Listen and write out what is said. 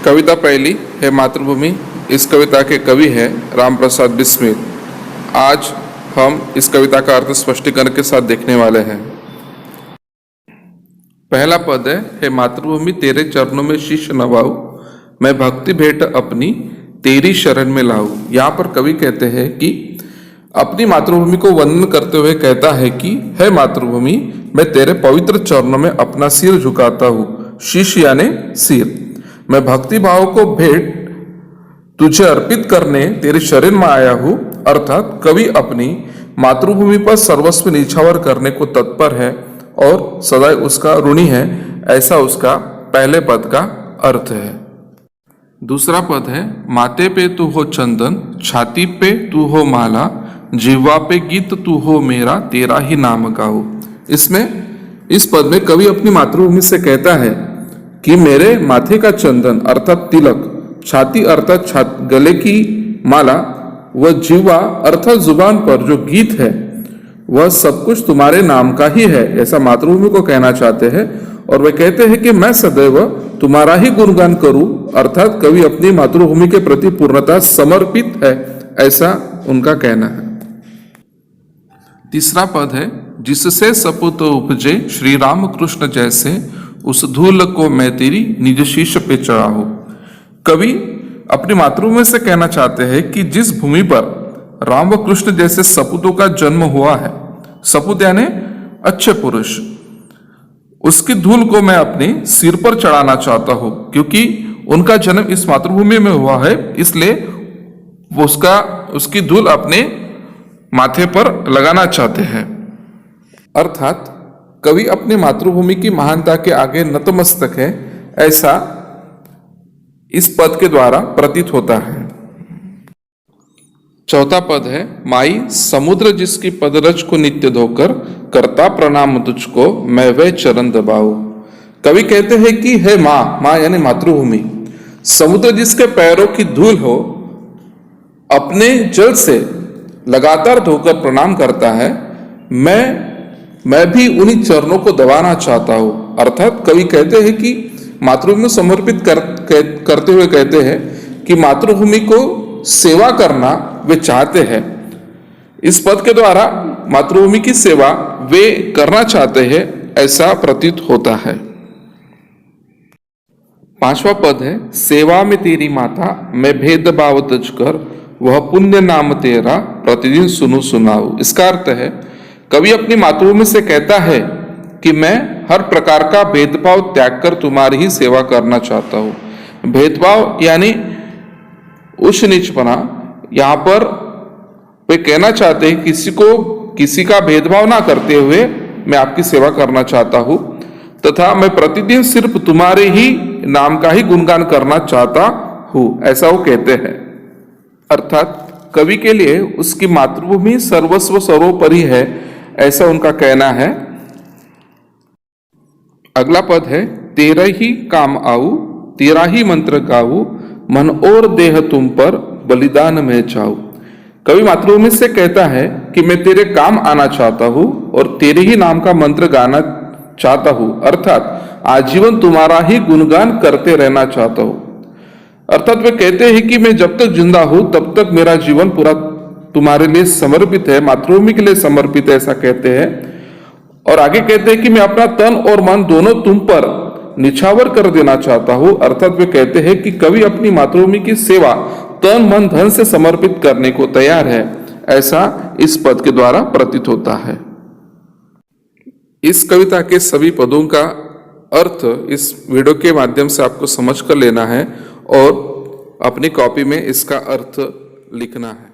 कविता पहली है मातृभूमि। इस कविता के कवि हैं राम प्रसाद बिस्मिल। आज हम इस कविता का अर्थ स्पष्टीकरण के साथ देखने वाले हैं। पहला पद है, हे मातृभूमि तेरे चरणों में शीश नवाऊं, मैं भक्ति भेंट अपनी तेरी शरण में लाऊं। यहाँ पर कवि कहते हैं कि अपनी मातृभूमि को वंदन करते हुए कहता है कि हे मातृभूमि, मैं तेरे पवित्र चरणों में अपना सिर झुकाता हूँ। शीश यानी सिर। मैं भक्ति भाव को भेंट तुझे अर्पित करने तेरे शरण में आया हूँ। अर्थात कवि अपनी मातृभूमि पर सर्वस्व निछावर करने को तत्पर है और सदा उसका ऋणी है, ऐसा उसका पहले पद का अर्थ है। दूसरा पद है, माथे पे तू हो चंदन, छाती पे तू हो माला, जिह्वा पे गीत तू हो मेरा, तेरा ही नाम गाओ। इस पद में कवि अपनी मातृभूमि से कहता है कि मेरे माथे का चंदन अर्थात तिलक, छाती अर्थात गले की माला व जिह्वा अर्थात जुबान पर जो गीत है वह सब कुछ तुम्हारे नाम का ही है, ऐसा मातृभूमि को कहना चाहते हैं। और वे कहते हैं कि मैं सदैव तुम्हारा ही गुणगान करूं। अर्थात कवि अपनी मातृभूमि के प्रति पूर्णतः समर्पित है, ऐसा उनका कहना है। तीसरा पद है, जिससे सपूत उपजे श्री राम कृष्ण जैसे, उस धूल को मैं तेरी निज शीश पे चढ़ाऊं। कवि अपनी मातृभूमि से कहना चाहते हैं कि जिस भूमि पर राम व कृष्ण जैसे सपूतों का जन्म हुआ है, सपूत यानी अच्छे पुरुष, उसकी धूल को मैं अपने सिर पर चढ़ाना चाहता हूं। क्योंकि उनका जन्म इस मातृभूमि में हुआ है, इसलिए वो उसकी धूल अपने माथे पर लगाना चाहते हैं। अर्थात कवि अपनी मातृभूमि की महानता के आगे नतमस्तक है, ऐसा इस पद के द्वारा प्रतीत होता है। चौथा पद है, माई समुद्र जिसकी पदरज को नित्य धोकर, करता प्रणाम तुझको मैं वह चरण दबाऊं। कवि कहते हैं कि हे माँ यानी मातृभूमि, समुद्र जिसके पैरों की धूल हो, अपने जल से लगातार धोकर प्रणाम करता है, मैं भी उन्हीं चरणों को दबाना चाहता हूं। अर्थात कवि कहते हैं कि मातृभूमि को समर्पित करते हुए कहते हैं कि मातृभूमि को सेवा करना वे चाहते हैं। इस पद के द्वारा मातृभूमि की सेवा वे करना चाहते हैं, ऐसा प्रतीत होता है। पांचवा पद है, सेवा में तेरी माता मैं भेदभाव तज कर, वह पुण्य नाम तेरा प्रतिदिन सुनू सुनाऊ। इसका अर्थ है, कवि अपनी मातृभूमि से कहता है कि मैं हर प्रकार का भेदभाव त्याग कर तुम्हारी ही सेवा करना चाहता हूं। भेदभाव यानी उच्च नीचपना, यहाँ पर वे कहना चाहते हैं किसी का भेदभाव ना करते हुए मैं आपकी सेवा करना चाहता हूं, तथा मैं प्रतिदिन सिर्फ तुम्हारे ही नाम का ही गुणगान करना चाहता हूं, ऐसा वो कहते हैं। अर्थात कवि के लिए उसकी मातृभूमि सर्वस्व सर्वोपरि है, ऐसा उनका कहना है। अगला पद है, तेरा ही काम आऊ, तेरा ही मंत्र गाऊ, मन और देह तुम पर बलिदान में जाऊं। कवि मातृभूमि से कहता है कि मैं तेरे काम आना चाहता हूं और तेरे ही नाम का मंत्र गाना चाहता हूं। अर्थात आजीवन तुम्हारा ही गुणगान करते रहना चाहता हूं। अर्थात वे कहते हैं कि मैं जब तक जिंदा हूं तब तक मेरा जीवन पूरा तुम्हारे लिए समर्पित है, मातृभूमि के लिए समर्पित है, ऐसा कहते हैं। और आगे कहते हैं कि मैं अपना तन और मन दोनों तुम पर निछावर कर देना चाहता हूं। अर्थात वे कहते हैं कि कवि अपनी मातृभूमि की सेवा तन मन धन से समर्पित करने को तैयार है, ऐसा इस पद के द्वारा प्रतीत होता है। इस कविता के सभी पदों का अर्थ इस वीडियो के माध्यम से आपको समझ कर लेना है और अपनी कॉपी में इसका अर्थ लिखना है।